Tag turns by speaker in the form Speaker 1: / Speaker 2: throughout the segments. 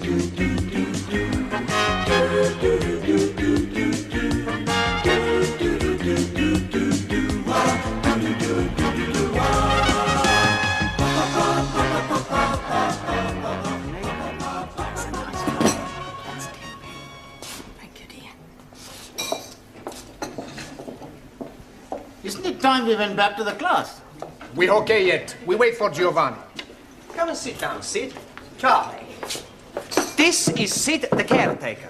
Speaker 1: Isn't it time we went back to the class?
Speaker 2: We're okay yet. We wait for Giovanni.
Speaker 3: Come and sit down, Sid. Charlie. This is Sid, the caretaker.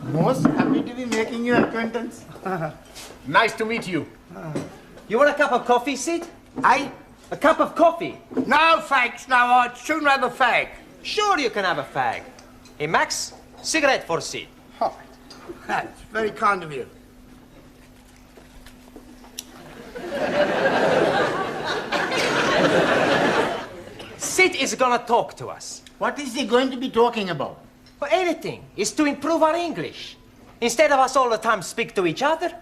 Speaker 1: Most happy to be making your acquaintance.
Speaker 2: Nice to meet you.
Speaker 3: You want a cup of coffee, Sid?
Speaker 1: Aye?
Speaker 3: A cup of coffee?
Speaker 4: No, thanks, no, I'd sooner have a fag.
Speaker 3: Sure you can have a fag. Hey, Max, cigarette for Sid.
Speaker 4: Oh, that's very kind of you.
Speaker 3: Sid is gonna talk to us.
Speaker 1: What is he going to be talking about?
Speaker 3: For anything. It's to improve our English. Instead of us all the time speak to each other,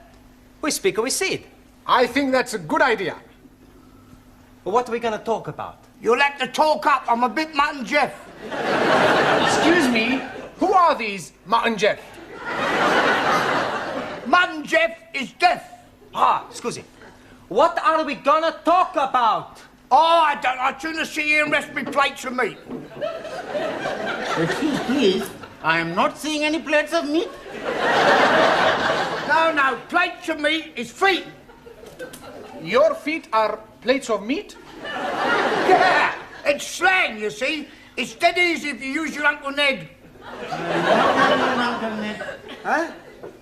Speaker 3: we speak with Sid.
Speaker 2: I think that's a good idea.
Speaker 3: But what are we gonna talk about?
Speaker 4: You'll have to talk up, I'm a bit Mutt and Jeff.
Speaker 2: Excuse me, who are these Mutt and Jeff?
Speaker 4: Mutt and Jeff is deaf.
Speaker 3: Ah, scusi. What are we gonna talk about?
Speaker 4: Oh, I don't, I'd sooner sit here and rest me plates of meat.
Speaker 1: Excuse please, I am not seeing any plates of meat.
Speaker 4: No, plates of meat is feet.
Speaker 2: Your feet are plates of meat?
Speaker 4: Yeah, it's slang, you see. It's dead easy if you use your Uncle Ned.
Speaker 1: Uncle Ned.
Speaker 4: Huh?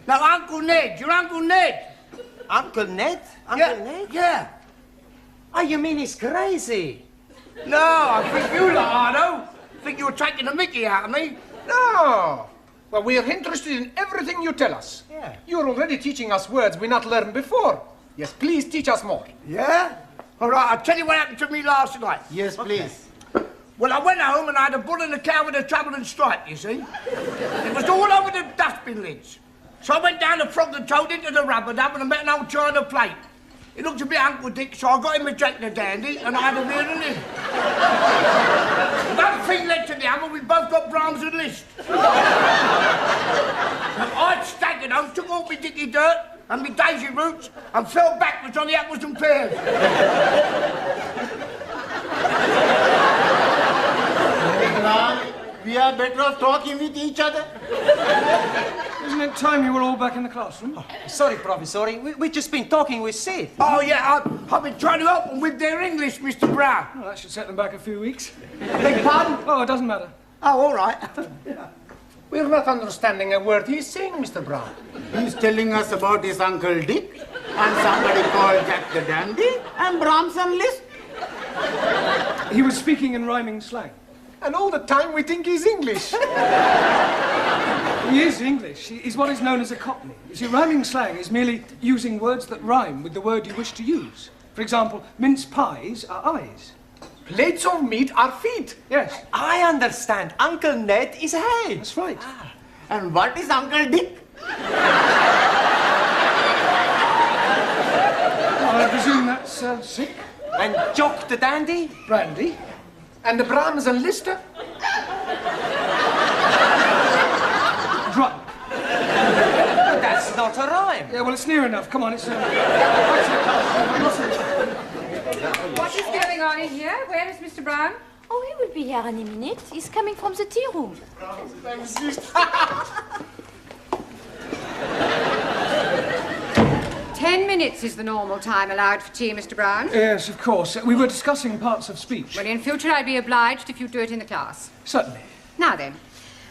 Speaker 4: No, Uncle Ned, your Uncle Ned.
Speaker 3: Uncle Ned?
Speaker 4: Yeah,
Speaker 3: Ned?
Speaker 4: yeah.
Speaker 3: Oh, you mean he's crazy?
Speaker 4: No, I think you lot, Ardo. Think you were taking the mickey out of me.
Speaker 2: No. Well, we're interested in everything you tell us.
Speaker 3: Yeah.
Speaker 2: You're already teaching us words we not learned before. Yes, please teach us more.
Speaker 4: Yeah? All right, I'll tell you what happened to me last night.
Speaker 1: Yes, please.
Speaker 4: Well, I went home and I had a bull and a cow with a trouble and stripe, you see. It was all over the dustbin lids. So I went down the frog and toad into the rubber dub and I met an old china plate. It looked a bit Uncle Dick, so I got him a Jack the Dandy and I had a beer and him. One thing led to the other, we both got Brahms and Liszt. I'd staggered home, took off my dicky dirt and my daisy roots and fell backwards on the apples and pears.
Speaker 1: We are better off talking with each other.
Speaker 5: Isn't it time you were all back in the classroom?
Speaker 3: Oh, sorry, Professor. We've just been talking with Sid.
Speaker 4: Oh, yeah, I've been trying to help them with their English, Mr. Brown.
Speaker 5: Well, that should set them back a few weeks.
Speaker 4: Beg pardon?
Speaker 5: Oh, it doesn't matter.
Speaker 4: Oh, all right.
Speaker 2: We're not understanding a word he's saying, Mr. Brown.
Speaker 1: He's telling us about his Uncle Dick and somebody called Jack the Dandy and Brahms and Liszt.
Speaker 5: He was speaking in rhyming slang.
Speaker 2: And all the time we think he's English.
Speaker 5: He is English. He's what is known as a Cockney. You see, rhyming slang is merely using words that rhyme with the word you wish to use. For example, mince pies are eyes.
Speaker 2: Plates of meat are feet.
Speaker 5: Yes,
Speaker 3: I understand. Uncle Ned is head.
Speaker 5: that's right.
Speaker 1: And what is Uncle Dick?
Speaker 5: I presume that's sick.
Speaker 3: And Jock the Dandy?
Speaker 5: Brandy.
Speaker 2: And the Brahms and Liszt?
Speaker 5: Drunk.
Speaker 3: But that's not a rhyme.
Speaker 5: Yeah, well, it's near enough. Come on, it's...
Speaker 6: What is going on in here? Where is Mr. Brown?
Speaker 7: Oh, he will be here any minute. He's coming from the tea room.
Speaker 6: 10 minutes is the normal time allowed for tea, Mr. Brown.
Speaker 5: Yes, of course. We were discussing parts of speech.
Speaker 6: Well, in future, I'd be obliged if you do it in the class.
Speaker 5: Certainly.
Speaker 6: Now then,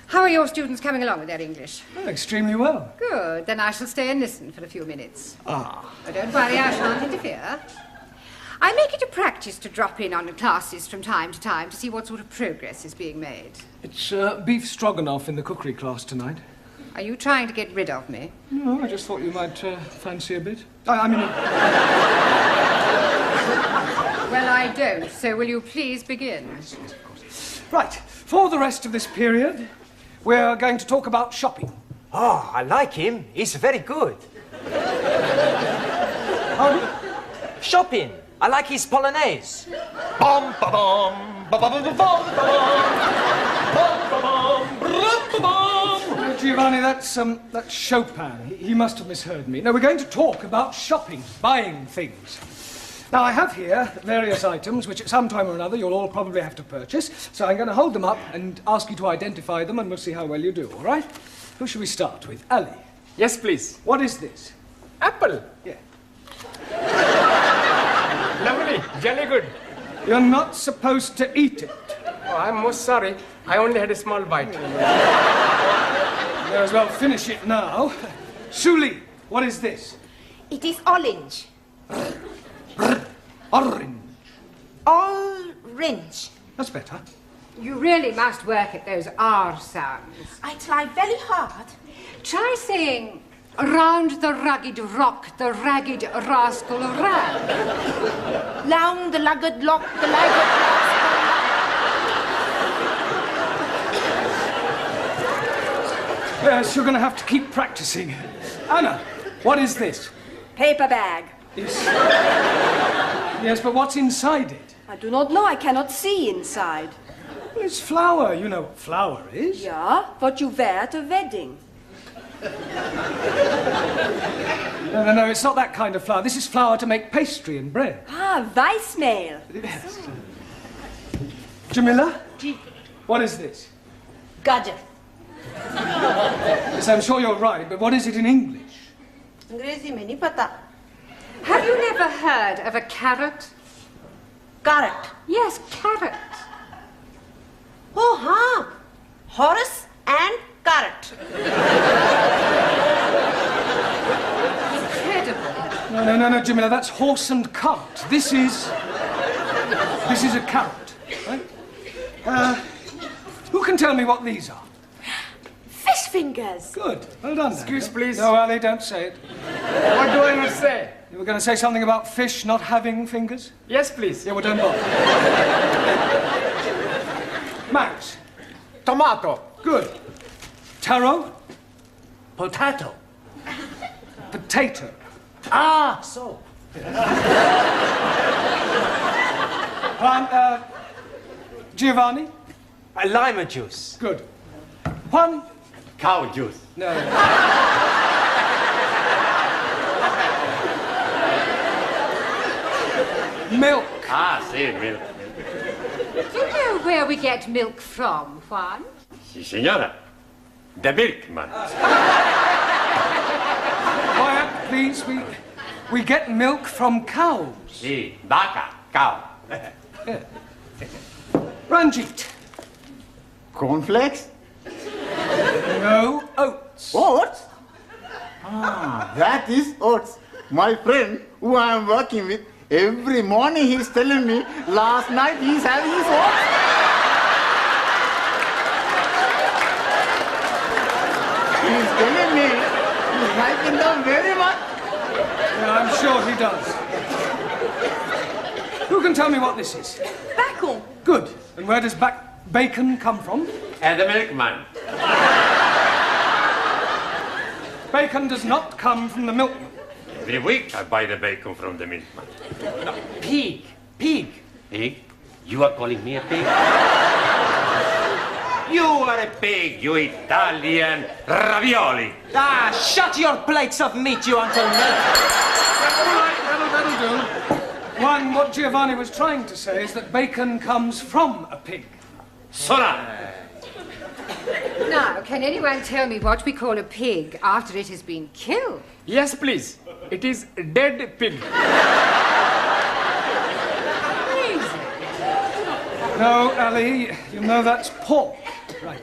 Speaker 6: how are your students coming along with their English?
Speaker 5: Oh, extremely well.
Speaker 6: Good. Then I shall stay and listen for a few minutes.
Speaker 5: Ah.
Speaker 6: Oh, don't worry, I shan't interfere. I make it a practice to drop in on the classes from time to time to see what sort of progress is being made.
Speaker 5: It's beef stroganoff in the cookery class tonight.
Speaker 6: Are you trying to get rid of me?
Speaker 5: No, I just thought you might fancy a bit. I mean...
Speaker 6: Well, I don't, so will you please begin?
Speaker 5: Yes, of course. Right, for the rest of this period, we're going to talk about shopping.
Speaker 3: Oh, I like him. He's very good. Shopping. I like his polonaise. Bum ba bum ba ba ba ba bum ba bum bum ba bum
Speaker 5: Giovanni, that's Chopin. He must have misheard me. No, we're going to talk about shopping, buying things. Now, I have here various items which at some time or another you'll all probably have to purchase, so I'm going to hold them up and ask you to identify them, and we'll see how well you do, all right? Who shall we start with? Ali.
Speaker 2: Yes, please.
Speaker 5: What is this?
Speaker 2: Apple.
Speaker 5: Yeah.
Speaker 2: Lovely. Jolly good.
Speaker 5: You're not supposed to eat it.
Speaker 2: Oh, I'm most sorry. I only had a small bite.
Speaker 5: May as well finish it now. Suli, what is this?
Speaker 8: It is orange.
Speaker 5: Orange.
Speaker 8: Orange.
Speaker 5: That's better.
Speaker 6: You really must work at those R sounds.
Speaker 8: I try very hard.
Speaker 6: Try saying, round the rugged rock, the ragged rascal ran.
Speaker 8: Round the lugged lock, the lugged
Speaker 5: Yes, you're going to have to keep practicing. Anna, what is this?
Speaker 9: Paper bag.
Speaker 5: Yes, but what's inside it?
Speaker 9: I do not know. I cannot see inside.
Speaker 5: Well, it's flour. You know what flour is.
Speaker 9: Yeah, what you wear at a wedding.
Speaker 5: No, it's not that kind of flour. This is flour to make pastry and bread.
Speaker 9: Ah, Weissmehl.
Speaker 5: Yes. Jamila, what is this?
Speaker 8: Gajar.
Speaker 5: Yes, I'm sure you're right, but what is it in English?
Speaker 8: अंग्रेजी में नहीं पता.
Speaker 6: Have you never heard of a carrot?
Speaker 8: Carrot.
Speaker 6: Yes, carrot.
Speaker 8: Oh, हाँ. Horse and carrot.
Speaker 6: Incredible.
Speaker 5: No, Jamila, that's horse and cart. This is a carrot, right? Who can tell me what these are?
Speaker 9: Fish fingers.
Speaker 5: Good. Well done.
Speaker 2: Excuse,
Speaker 5: Dan.
Speaker 2: please.
Speaker 5: No, Ali, don't say it.
Speaker 2: What do I must say?
Speaker 5: You were going to say something about fish not having fingers?
Speaker 2: Yes, please.
Speaker 5: Yeah, well, don't bother. Max.
Speaker 2: Tomato.
Speaker 5: Good. Taro.
Speaker 3: Potato.
Speaker 5: Potato.
Speaker 3: Ah, so.
Speaker 5: Giovanni.
Speaker 3: Lime juice.
Speaker 5: Good. Juan.
Speaker 1: Cow juice.
Speaker 5: No. Milk.
Speaker 1: Ah, see, milk.
Speaker 6: Do you know where we get milk from, Juan?
Speaker 1: Si, señora. The milkman.
Speaker 5: Quiet, please. We get milk from cows.
Speaker 1: Si, vaca, cow.
Speaker 5: Ranjit.
Speaker 1: Cornflakes?
Speaker 5: No, oats.
Speaker 1: Oats? Ah, that is oats. My friend, who I am working with, every morning he's telling me, last night he's having his oats. He's telling me he's liking them very much.
Speaker 5: Yeah, I'm sure he does. Who can tell me what this is?
Speaker 9: Bacon.
Speaker 5: Good. And where does bacon come from?
Speaker 1: And the milkman.
Speaker 5: Bacon does not come from the milkman.
Speaker 1: Every week I buy the bacon from the milkman.
Speaker 3: Pig. Pig.
Speaker 1: Pig? You are calling me a pig? You are a pig, you Italian ravioli.
Speaker 3: Ah, shut your plates of meat, you Uncle Ned.
Speaker 5: All right, that'll do. One, what Giovanni was trying to say is that bacon comes from a pig.
Speaker 1: Sola.
Speaker 6: Now, can anyone tell me what we call a pig after it has been killed?
Speaker 2: Yes, please. It is dead pig.
Speaker 5: No, Ali, you know that's pork. Right.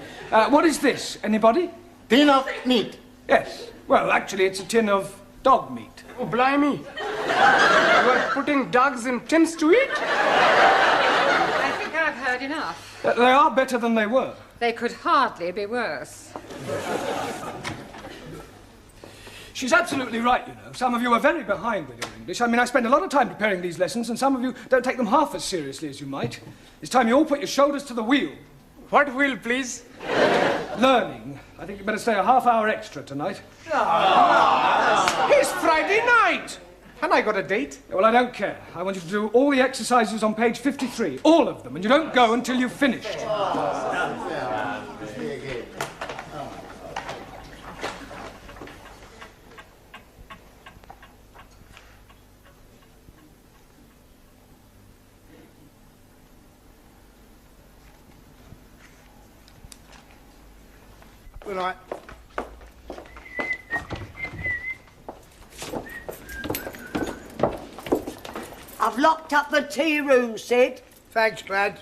Speaker 5: What is this? Anybody?
Speaker 1: Tin of meat.
Speaker 5: Yes. Well, actually, it's a tin of dog meat.
Speaker 2: Oh, blimey. You are putting dogs in tins to eat?
Speaker 6: I think I've heard enough.
Speaker 5: They are better than they were.
Speaker 6: They could hardly be worse.
Speaker 5: She's absolutely right, you know. Some of you are very behind with your English. I mean, I spend a lot of time preparing these lessons, and some of you don't take them half as seriously as you might. It's time you all put your shoulders to the wheel.
Speaker 2: What wheel, please?
Speaker 5: Learning. I think you better stay a half hour extra tonight.
Speaker 2: It's Friday night. And I got a date.
Speaker 5: Well, I don't care. I want you to do all the exercises on page 53. All of them. And you don't go until you've finished.
Speaker 4: Good night.
Speaker 10: I've locked up the tea room, Sid.
Speaker 4: Thanks, Glad.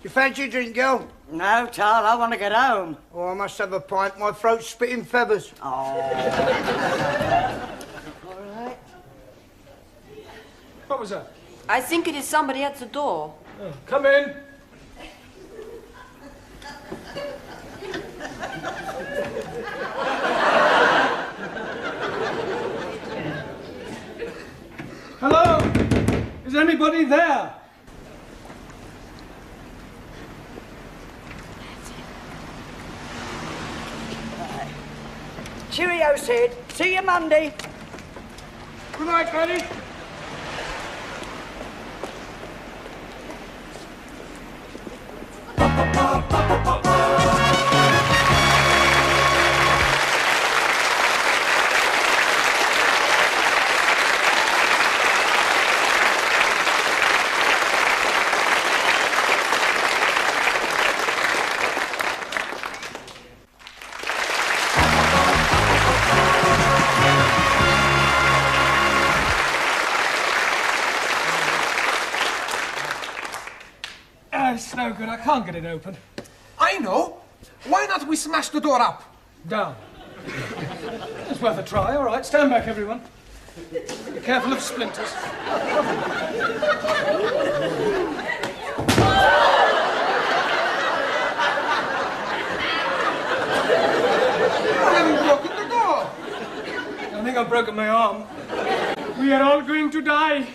Speaker 4: You fancy a drink, girl?
Speaker 10: No, Tal, I want to get home.
Speaker 4: Oh, I must have a pint. My throat's spitting feathers.
Speaker 10: Oh. All right.
Speaker 5: What was that?
Speaker 9: I think it is somebody at the door.
Speaker 5: Oh, come in. Hello? Is anybody there?
Speaker 10: Cheerio, Sid. See you Monday.
Speaker 4: Good night, Granny.
Speaker 5: It's no good. I can't get it open.
Speaker 2: I know. Why not we smash the door up?
Speaker 5: Down. It's worth a try. All right, stand back, everyone. Be careful of splinters.
Speaker 2: You haven't broken the door.
Speaker 5: I think I've broken my arm. We are all going to die.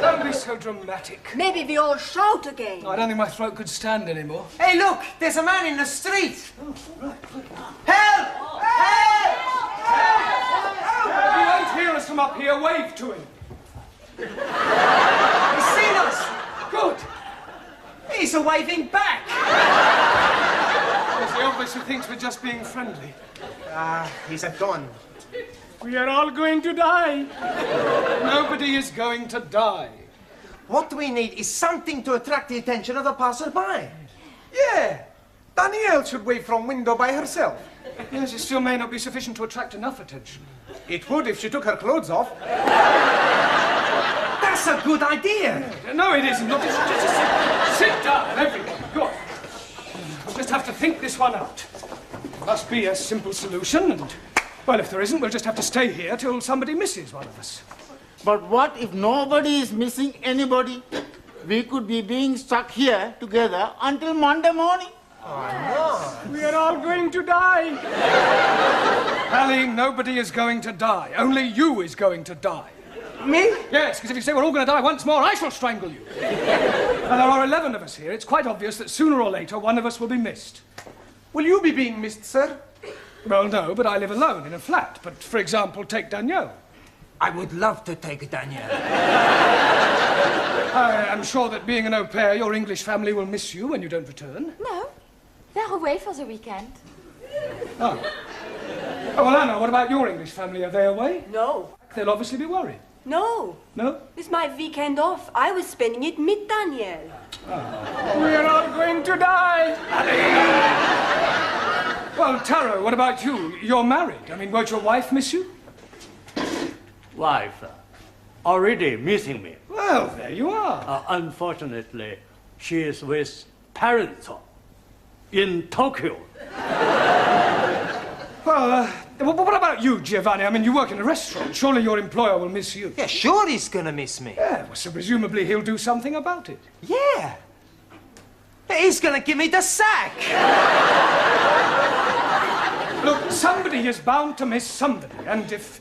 Speaker 5: Don't be so dramatic.
Speaker 9: Maybe we all shout again.
Speaker 5: I don't think my throat could stand anymore.
Speaker 3: Hey, look, there's a man in the street.
Speaker 5: Help! Help! If you won't hear us from up here, wave to him.
Speaker 3: He's seen us.
Speaker 5: Good.
Speaker 3: He's waving back.
Speaker 5: He obviously thinks we're just being friendly.
Speaker 3: He's gone.
Speaker 5: We are all going to die. Nobody is going to die.
Speaker 3: What we need is something to attract the attention of the passerby.
Speaker 2: Yeah. Danielle should wave from window by herself.
Speaker 5: Yes, it still may not be sufficient to attract enough attention.
Speaker 2: It would if she took her clothes off.
Speaker 3: That's a good idea.
Speaker 5: No, it isn't. Look, just sit down, everyone. Good. We'll just have to think this one out. There must be a simple solution, and, well, if there isn't, we'll just have to stay here till somebody misses one of us.
Speaker 1: But what if nobody is missing anybody? We could be being stuck here together until Monday morning.
Speaker 5: We are all going to die. Pally, nobody is going to die. Only you is going to die.
Speaker 3: Me?
Speaker 5: Yes, because if you say we're all going to die once more, I shall strangle you. And there are 11 of us here. It's quite obvious that sooner or later one of us will be missed.
Speaker 2: Will you be being missed, sir?
Speaker 5: Well, no, but I live alone in a flat. But, for example, take Danielle.
Speaker 3: I would love to take Danielle.
Speaker 5: I am sure that being an au pair, your English family will miss you when you don't return.
Speaker 7: No, they're away for the weekend.
Speaker 5: Oh. Oh, well, Anna, what about your English family? Are they away?
Speaker 9: No.
Speaker 5: They'll obviously be worried.
Speaker 9: No.
Speaker 5: No?
Speaker 9: It's my weekend off. I was spending it with Danielle.
Speaker 5: We are all going to die. Well, Taro, what about you? You're married. I mean, won't your wife miss you?
Speaker 11: Wife already missing me.
Speaker 5: Well, there you are.
Speaker 11: Unfortunately, she is with parents in Tokyo.
Speaker 5: Well, what about you, Giovanni? I mean, you work in a restaurant. Surely your employer will miss you.
Speaker 3: Yeah, sure he's gonna miss me.
Speaker 5: Yeah, well, so presumably he'll do something about it.
Speaker 3: Yeah. He's gonna give me the sack.
Speaker 5: Look, somebody is bound to miss somebody, and if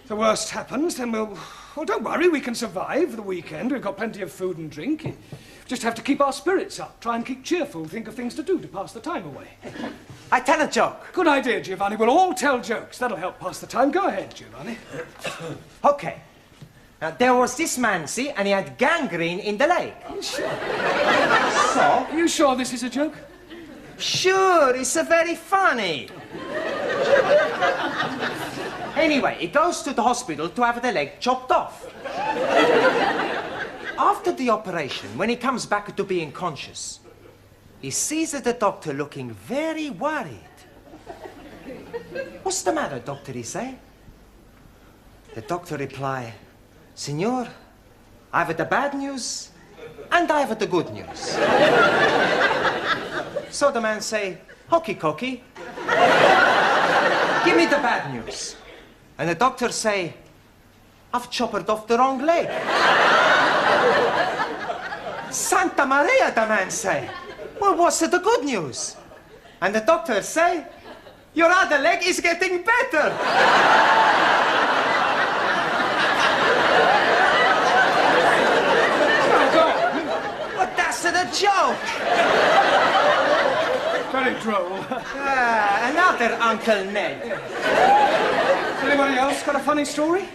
Speaker 5: the worst happens, then well, don't worry, we can survive the weekend. We've got plenty of food and drink. You just have to keep our spirits up, try and keep cheerful, think of things to do to pass the time away.
Speaker 3: I tell a joke.
Speaker 5: Good idea, Giovanni. We'll all tell jokes. That'll help pass the time. Go ahead, Giovanni.
Speaker 3: Okay. Now, there was this man, see, and he had gangrene in the leg.
Speaker 5: Sure.
Speaker 3: So?
Speaker 5: Are you sure this is a joke?
Speaker 3: Sure, it's very funny. Anyway, he goes to the hospital to have the leg chopped off. After the operation, when he comes back to being conscious, he sees the doctor looking very worried. What's the matter, doctor, he say? The doctor reply, Senor, I have the bad news and I have the good news. So the man say, hokey cokey, give me the bad news. And the doctor say, I've chopped off the wrong leg. Santa Maria, the man say. Well, what's the good news? And the doctor say, your other leg is getting better. But that's the joke.
Speaker 5: Very droll.
Speaker 3: Another Uncle Ned.
Speaker 5: Anybody else got a funny story?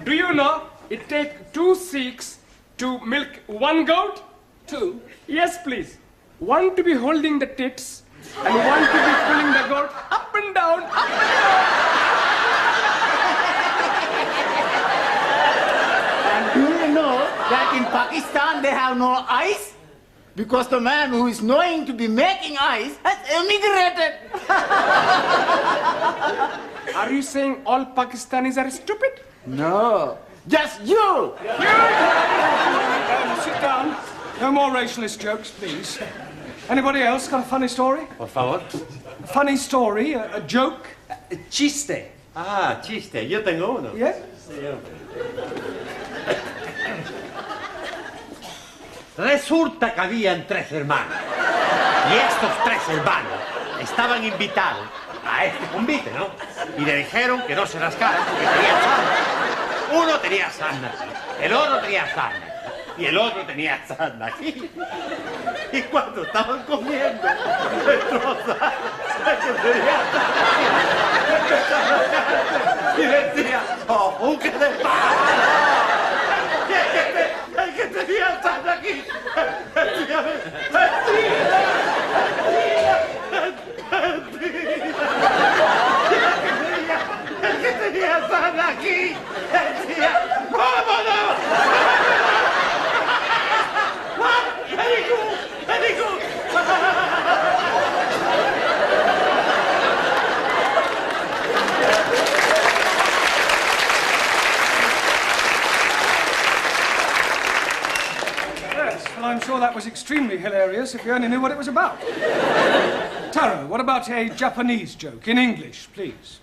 Speaker 12: Do you know it takes 2 Sikhs to milk 1 goat?
Speaker 5: 2?
Speaker 12: Yes, please. 1 to be holding the tits and 1 to be pulling the goat up and down, up and down.
Speaker 1: And do you know that in Pakistan they have no eyes? Because the man who is knowing to be making eyes has emigrated.
Speaker 12: Are you saying all Pakistanis are stupid?
Speaker 1: No, just you.
Speaker 5: Sit down. No more racialist jokes, please. Anybody else got a funny story?
Speaker 11: Por favor.
Speaker 5: A funny story, a joke?
Speaker 3: Chiste.
Speaker 11: Ah, chiste. Yo tengo uno.
Speaker 5: Yeah?
Speaker 11: Resulta que habían 3 hermanos. Y estos 3 hermanos estaban invitados a este convite, ¿no? Y le dijeron que no se rascaran porque tenían sarna. Uno tenía sarna aquí, el otro tenía sarna y el otro tenía sarna aquí. Y cuando estaban comiendo, destrozaron el que tenía sarna y decía, ¡oh, qué de paz! El que tenía sarna aquí, el que tenía sarna aquí, decía, ¡vámonos! Very good.
Speaker 5: Yes, well, I'm sure that was extremely hilarious if you only knew what it was about. Taro, what about a Japanese joke in English, please?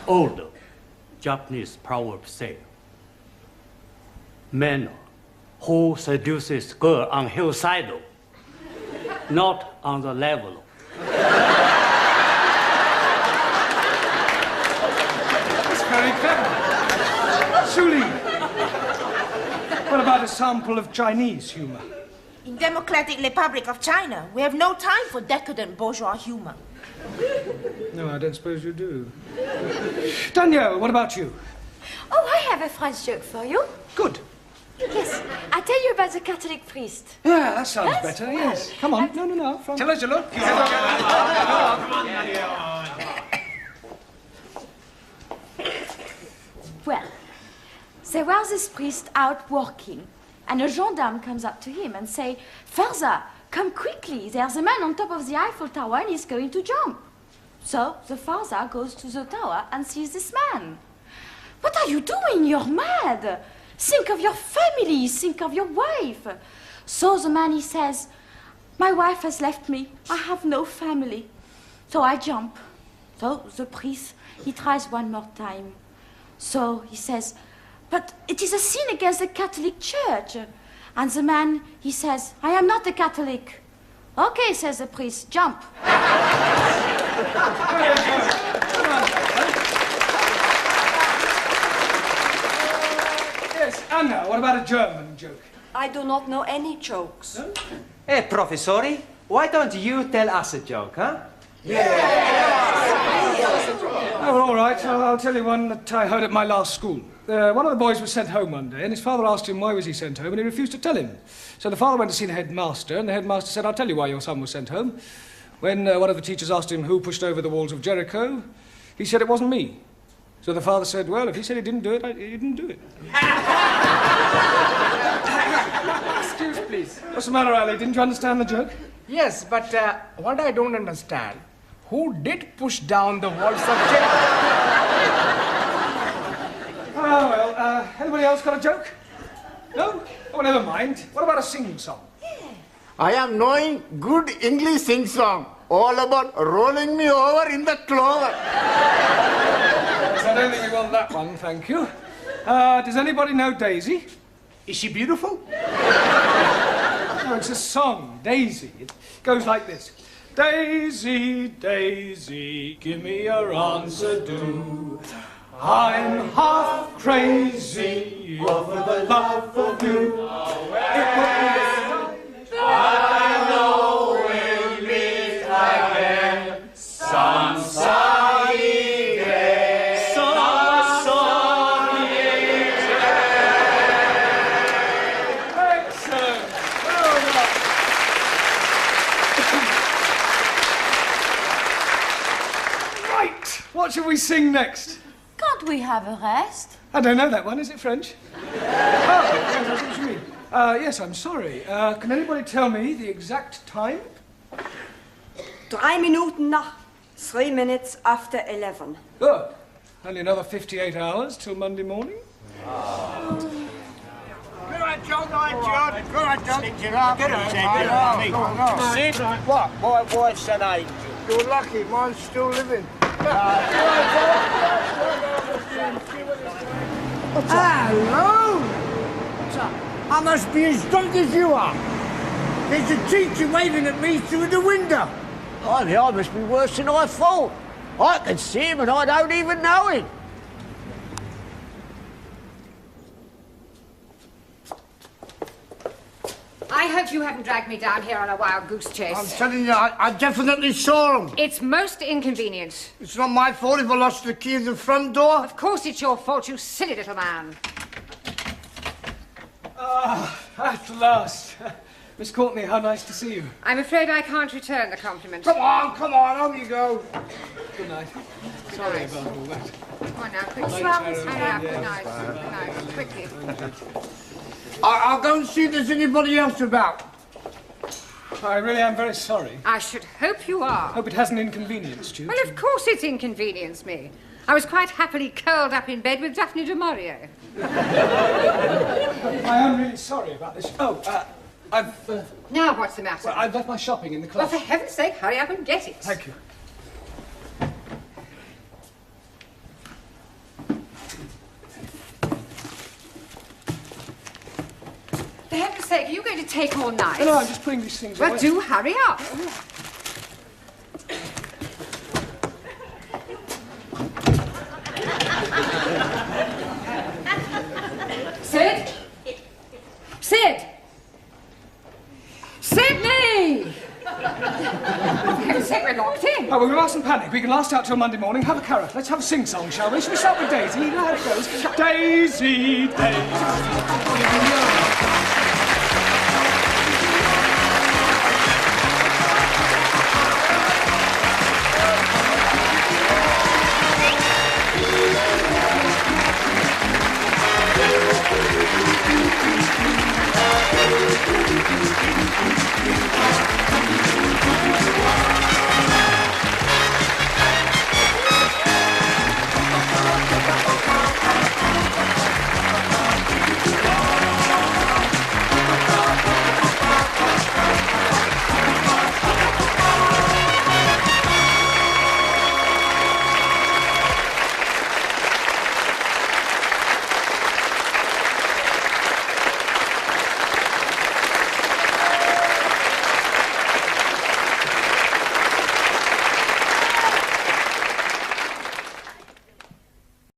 Speaker 11: Old Japanese proverb say, man who seduces girl on hillside, not on the level.
Speaker 5: That's very clever. Suli, what about a sample of Chinese humor?
Speaker 8: In Democratic Republic of China, we have no time for decadent bourgeois humor.
Speaker 5: No, I don't suppose you do. Danielle, what about you?
Speaker 7: Oh, I have a French joke for you.
Speaker 5: Good.
Speaker 7: Yes, I'll tell you about the Catholic priest.
Speaker 5: Yeah, that sounds better, yes. Come on. No. From...
Speaker 2: Tell us your look.
Speaker 7: Well, there was this priest out walking, and a gendarme comes up to him and say, Father, come quickly, there's a man on top of the Eiffel Tower and he's going to jump. So the father goes to the tower and sees this man. What are you doing? You're mad. Think of your family, think of your wife. So the man, he says, my wife has left me, I have no family. So I jump. So the priest, he tries one more time. So he says, but it is a sin against the Catholic Church. And the man, he says, I am not a Catholic. Okay, says the priest, jump.
Speaker 5: Yes, Anna, what about a German joke?
Speaker 9: I do not know any jokes.
Speaker 5: No?
Speaker 3: Hey, Professori, why don't you tell us a joke, huh?
Speaker 5: Oh, all right. I'll tell you one that I heard at my last school. One of the boys was sent home one day, and his father asked him why was he sent home, and he refused to tell him. So the father went to see the headmaster, and the headmaster said, I'll tell you why your son was sent home. When one of the teachers asked him who pushed over the walls of Jericho, he said it wasn't me. So the father said, well, if he said he didn't do it, he didn't do it.
Speaker 12: Excuse, please.
Speaker 5: What's the matter, Ali? Didn't you understand the joke?
Speaker 12: Yes, but what I don't understand, who did push down the walls of Jericho?
Speaker 5: Oh, well, anybody else got a joke? No? Oh, never mind. What about a sing-song?
Speaker 1: I am knowing good English sing song. All about rolling me over in the clover.
Speaker 5: I don't think we want that one, thank you. Does anybody know Daisy?
Speaker 4: Is she beautiful?
Speaker 5: No, it's a song, Daisy. It goes like this. Daisy, Daisy, give me your answer, do. I'm half crazy over the love of you. I know we'll meet again some sunny day. Some sunny day. Excellent. Well done. Right. What shall we sing next?
Speaker 7: Can't we have a rest?
Speaker 5: I don't know that one. Is it French? Oh, yes, that's what you mean. Yes, I'm sorry. Can anybody tell me the exact time?
Speaker 9: 3 Minuten nach. 3 minutes after 11.
Speaker 5: Good. Only another 58 hours till Monday morning.
Speaker 4: Go on, John. Go on, John. Go on, John. Get on.
Speaker 2: Sid, what? My wife's an angel.
Speaker 4: You're lucky. Mine's still living. Hello! I must be as drunk as you are. There's a teacher waving at me through the window.
Speaker 10: I must be worse than I thought. I can see him and I don't even know him.
Speaker 6: I hope you haven't dragged me down here on a wild goose chase.
Speaker 4: I'm telling you, I definitely saw him.
Speaker 6: It's most inconvenient.
Speaker 4: It's not my fault if I lost the key of the front door.
Speaker 6: Of course it's your fault, you silly little man.
Speaker 5: At last. Miss Courtney, how nice to see you.
Speaker 6: I'm afraid I can't return the compliment.
Speaker 4: Come on, on you go.
Speaker 5: Good night. Sorry about all that.
Speaker 6: Come on now, quickly. Hurry up, good night. Good night, quickly.
Speaker 4: I'll go and see if there's anybody else about.
Speaker 5: I really am very sorry.
Speaker 6: I should hope you are.
Speaker 5: Hope it hasn't inconvenienced you.
Speaker 6: Well, of course it's inconvenienced me. I was quite happily curled up in bed with Daphne du Maurier.
Speaker 5: I am really sorry about this. Oh, I've...
Speaker 6: Now what's the matter?
Speaker 5: Well, I've left my shopping in the club.
Speaker 6: Well, for heaven's sake, hurry up and get it.
Speaker 5: Thank you.
Speaker 6: For heaven's sake, are you going to take all night?
Speaker 5: No, I'm just putting these things away.
Speaker 6: Well, do hurry up. Sid? Sid! Sydney! For heaven's sake, we're locked in.
Speaker 5: Oh, well, we mustn't panic. We can last out till Monday morning. Have a carrot. Let's have a sing-song, shall we? Shall we start with Daisy? You know how it goes. Daisy, Daisy.